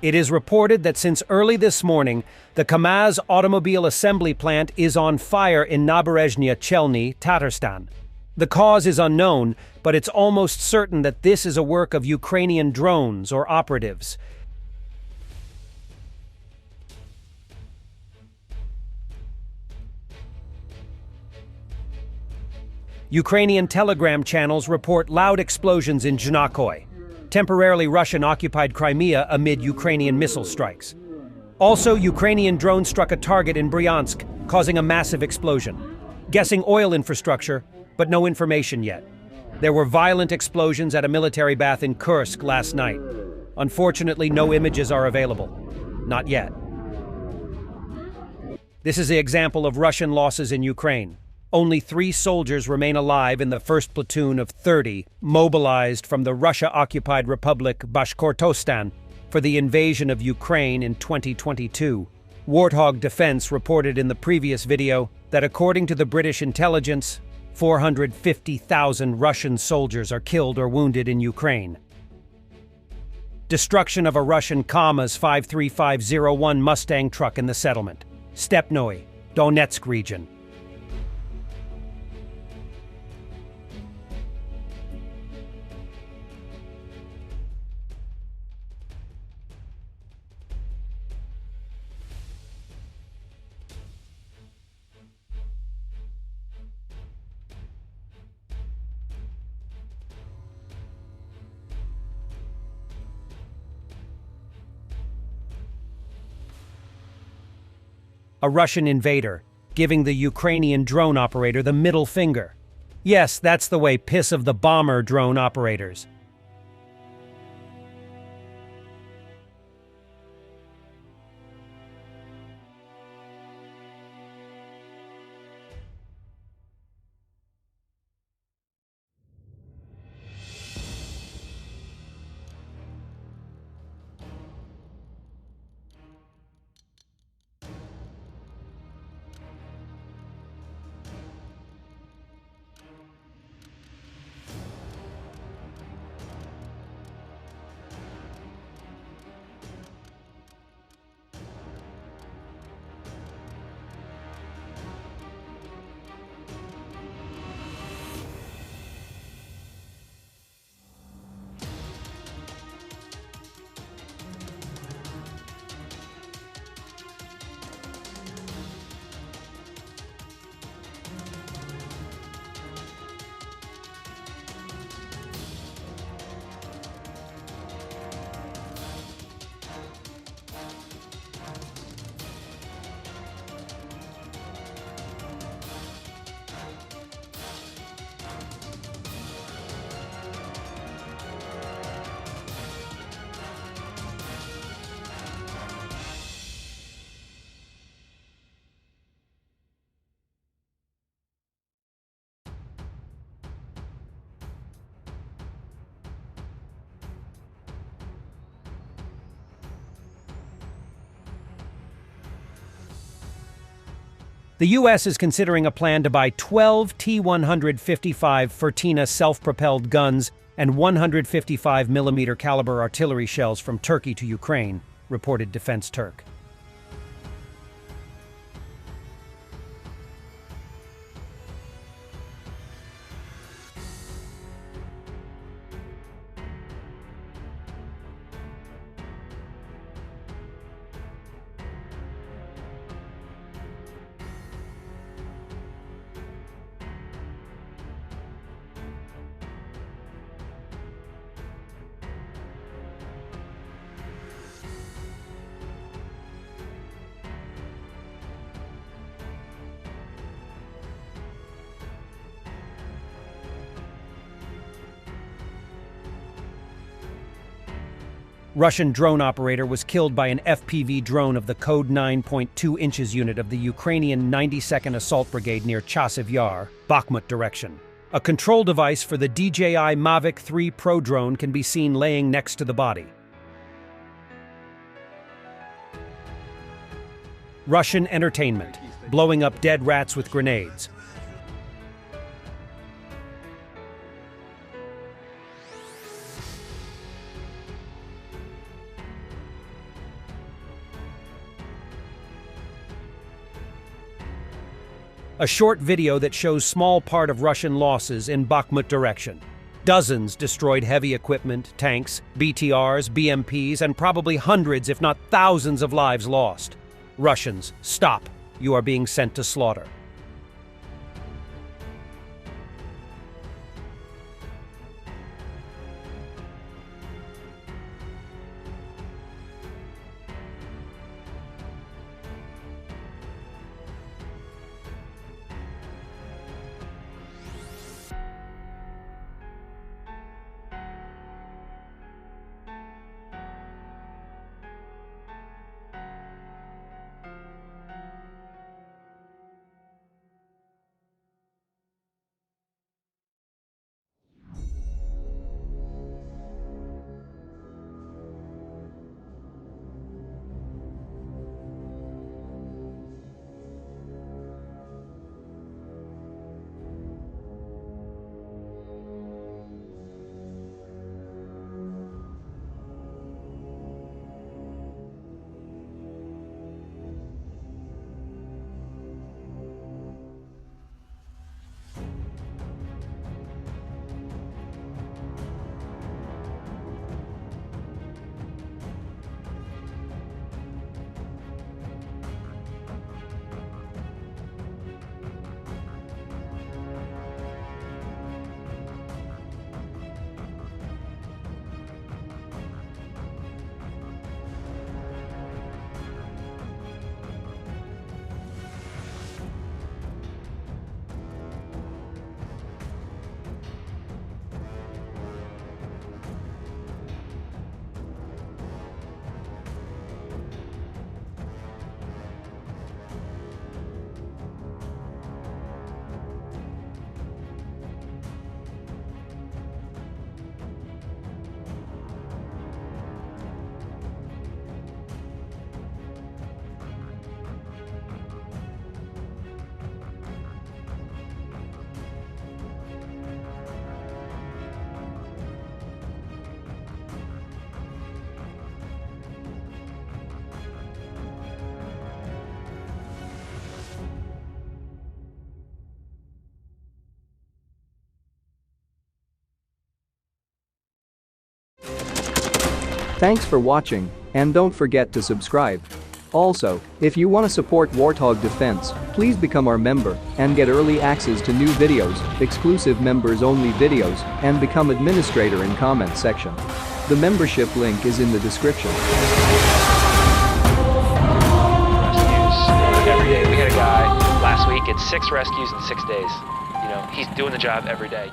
It is reported that since early this morning, the KAMAZ automobile assembly plant is on fire in Naberezhnya Chelny, Tatarstan. The cause is unknown, but it's almost certain that this is a work of Ukrainian drones or operatives. Ukrainian Telegram channels report loud explosions in Zhnakoy, temporarily Russian-occupied Crimea amid Ukrainian missile strikes. Also, Ukrainian drones struck a target in Bryansk, causing a massive explosion. Guessing oil infrastructure, but no information yet. There were violent explosions at a military bath in Kursk last night. Unfortunately, no images are available. Not yet. This is an example of Russian losses in Ukraine. Only 3 soldiers remain alive in the first platoon of 30 mobilized from the Russia-occupied Republic Bashkortostan for the invasion of Ukraine in 2022. Warthog Defense reported in the previous video that according to the British intelligence, 450,000 Russian soldiers are killed or wounded in Ukraine. Destruction of a Russian KAMAZ 53501 Mustang truck in the settlement. Stepnoy, Donetsk region. A Russian invader, giving the Ukrainian drone operator the middle finger. Yes, that's the way piss of the bomber drone operators. The U.S. is considering a plan to buy 12 T-155 Fırtına self-propelled guns and 155mm caliber artillery shells from Turkey to Ukraine, reported Defense Turk. Russian drone operator was killed by an FPV drone of the code 9.2 inches unit of the Ukrainian 92nd Assault Brigade near Chasiv Yar, Bakhmut direction. A control device for the DJI Mavic 3 Pro drone can be seen laying next to the body. Russian entertainment, blowing up dead rats with grenades. A short video that shows small part of Russian losses in Bakhmut direction. Dozens destroyed heavy equipment, tanks, BTRs, BMPs, and probably hundreds, if not thousands of lives lost. Russians, stop. You are being sent to slaughter. Thanks for watching, and don't forget to subscribe. Also, if you want to support Warthog Defense, please become our member and get early access to new videos, exclusive members-only videos, and become administrator in comment section. The membership link is in the description. Rescues every day. We had a guy last week, it's 6 rescues in 6 days. You know, he's doing the job every day.